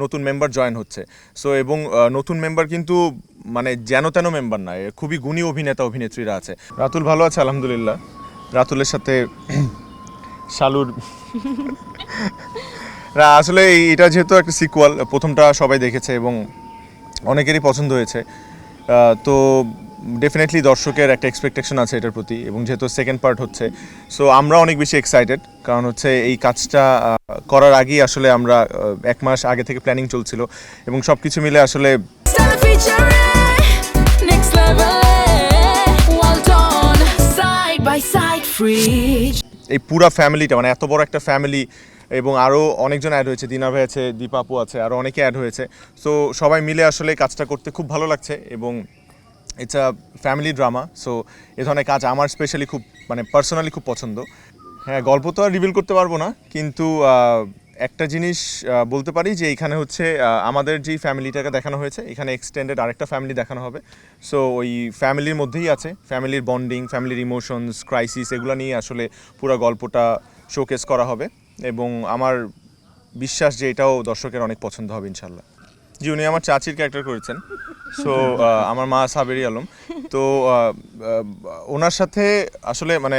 নতুন member join হচ্ছে। So এবং নতুন মেম্বার কিন্তু মানে যেন তেন মেম্বার না, খুবই গুণী অভিনেতা অভিনেত্রীরা আছে। রাতুল ভালো আছে আলহামদুলিল্লাহ। রাতুলের সাথে শালুর না আসলে এটা যেহেতু একটা সিকুয়াল, প্রথমটা সবাই দেখেছে এবং অনেকেরই পছন্দ হয়েছে, তো ডেফিনেটলি দর্শকের একটা এক্সপেকটেশন আছে এটার প্রতি, এবং যেহেতু সেকেন্ড পার্ট হচ্ছে, সো আমরা অনেক বেশি এক্সাইটেড। কারণ হচ্ছে এই কাজটা করার আগেই আসলে আমরা 1 মাস আগে থেকে প্ল্যানিং চলছিল এবং সব কিছু মিলে আসলে এই পুরা ফ্যামিলিটা মানে এত বড় একটা ফ্যামিলি, এবং আরও অনেকজন অ্যাড হয়েছে, দিনা ভাই আছে, দীপা আপু আছে, আরও অনেকে অ্যাড হয়েছে। সো সবাই মিলে আসলে কাজটা করতে খুব ভালো লাগছে এবং it's a family drama. So এ ধরনের কাজ আমার স্পেশালি খুব মানে পার্সোনালি খুব পছন্দ। হ্যাঁ, গল্প তো আর রিভিল করতে পারবো না, কিন্তু একটা জিনিস বলতে পারি যে এখানে হচ্ছে আমাদের যেই ফ্যামিলিটাকে দেখানো হয়েছে, এখানে এক্সটেন্ডেড আরেকটা ফ্যামিলি দেখানো হবে। সো ওই ফ্যামিলির মধ্যেই আছে ফ্যামিলির বন্ডিং, ফ্যামিলির ইমোশনস, ক্রাইসিস, এগুলো নিয়ে আসলে পুরো গল্পটা শোকেস করা হবে এবং আমার বিশ্বাস যে এটাও দর্শকের অনেক পছন্দ হবে ইনশাল্লাহ। জি, উনি আমার চাচির ক্যারেক্টার করেছেন। সো আমার মা সাবেরি আলম। তো ওনার সাথে আসলে মানে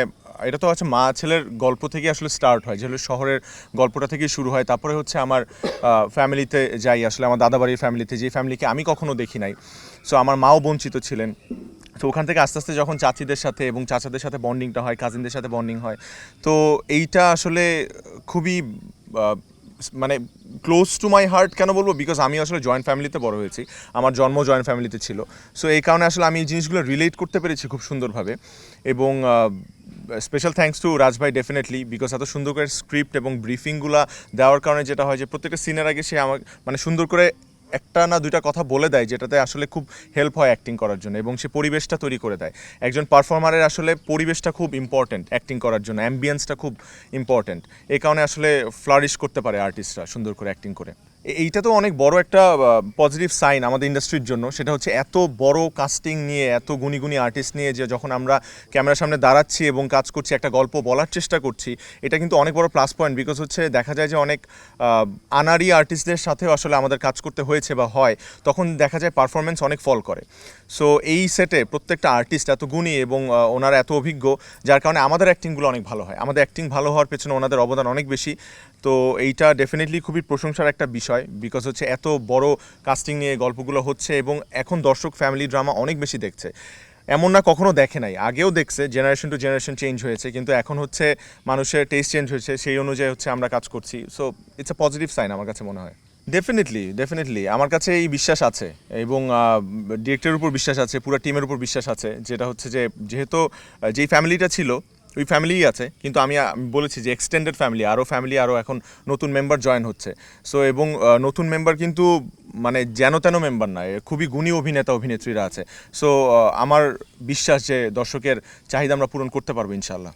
এটা তো হচ্ছে মা ছেলের গল্প থেকে আসলে স্টার্ট হয়, যেগুলো শহরের গল্পটা থেকেই শুরু হয়। তারপরে হচ্ছে আমার ফ্যামিলিতে যাই, আসলে আমার দাদাবাড়ির ফ্যামিলিতে, যে ফ্যামিলিকে আমি কখনো দেখি নাই। সো আমার মাও বঞ্চিত ছিলেন। তো ওখান থেকে আস্তে আস্তে যখন চাচিদের সাথে এবং চাচাদের সাথে বন্ডিংটা হয়, কাজিনদের সাথে বন্ডিং হয়, তো এইটা আসলে খুবই মানে ক্লোজ টু মাই হার্ট। কেন বলবো? বিকজ আমি আসলে জয়েন্ট ফ্যামিলিতে বড় হয়েছি, আমার জন্ম জয়েন্ট ফ্যামিলিতে ছিল। সো এই কারণে আসলে আমি এই জিনিসগুলো রিলেট করতে পেরেছি খুব সুন্দরভাবে। এবং স্পেশাল থ্যাঙ্কস টু রাজ ভাই ডেফিনেটলি, বিকজ এত সুন্দর করে স্ক্রিপ্ট এবং ব্রিফিংগুলো দেওয়ার কারণে যেটা হয় যে প্রত্যেকটা সিনের আগে সে আমার মানে সুন্দর করে একটা না দুইটা কথা বলে দেয়, যেটাতে আসলে খুব হেল্প হয় অ্যাক্টিং করার জন্য, এবং সে পরিবেশটা তৈরি করে দেয়। একজন পারফর্মারের আসলে পরিবেশটা খুব ইম্পর্ট্যান্ট অ্যাক্টিং করার জন্য, অ্যাম্বিয়েন্সটা খুব ইম্পর্ট্যান্ট। এই কারণে আসলে ফ্লারিশ করতে পারে আর্টিস্টরা সুন্দর করে অ্যাক্টিং করে। এইটা তো অনেক বড় একটা পজিটিভ সাইন আমাদের ইন্ডাস্ট্রির জন্য। সেটা হচ্ছে এত বড় কাস্টিং নিয়ে, এত গুণী গুণী আর্টিস্ট নিয়ে যে যখন আমরা ক্যামেরার সামনে দাঁড়াচ্ছি এবং কাজ করছি, একটা গল্প বলার চেষ্টা করছি, এটা কিন্তু অনেক বড় প্লাস পয়েন্ট। বিকজ হচ্ছে দেখা যায় যে অনেক আনারি আর্টিস্টদের সাথেও আসলে আমাদের কাজ করতে হয়েছে বা হয়, তখন দেখা যায় পারফরমেন্স অনেক ফল করে। সো এই সেটে প্রত্যেকটা আর্টিস্ট এত গুণী এবং ওনারা এত অভিজ্ঞ, যার কারণে আমাদের অ্যাক্টিংগুলো অনেক ভালো হয়। আমাদের অ্যাক্টিং ভালো হওয়ার পেছনে ওনাদের অবদান অনেক বেশি। তো এইটা ডেফিনেটলি খুবই প্রশংসার একটা বিষয়, বিকজ হচ্ছে এত বড় কাস্টিং নিয়ে গল্পগুলো হচ্ছে এবং এখন দর্শক ফ্যামিলি ড্রামা অনেক বেশি দেখছে। এমন না কখনো দেখে নাই, আগেও দেখছে, জেনারেশন টু জেনারেশন চেঞ্জ হয়েছে, কিন্তু এখন হচ্ছে মানুষের টেস্ট চেঞ্জ হয়েছে, সেই অনুযায়ী হচ্ছে আমরা কাজ করছি। So it's a positive sign আমার কাছে মনে হয়। ডেফিনেটলি আমার কাছে এই বিশ্বাস আছে এবং ডিরেক্টরের উপর বিশ্বাস আছে, পুরো টিমের উপর বিশ্বাস আছে। যেটা হচ্ছে যে যেহেতু যেই ফ্যামিলিটা ছিল ওই ফ্যামিলিই আছে, কিন্তু আমি বলেছি যে এক্সটেন্ডেড ফ্যামিলি, আরও এখন নতুন মেম্বার জয়েন হচ্ছে। সো এবং নতুন মেম্বার কিন্তু মানে যেন তেন মেম্বার না, খুবই গুণী অভিনেতা অভিনেত্রীরা আছে। সো আমার বিশ্বাস যে দর্শকের চাহিদা আমরা পূরণ করতে পারবো ইনশাল্লাহ।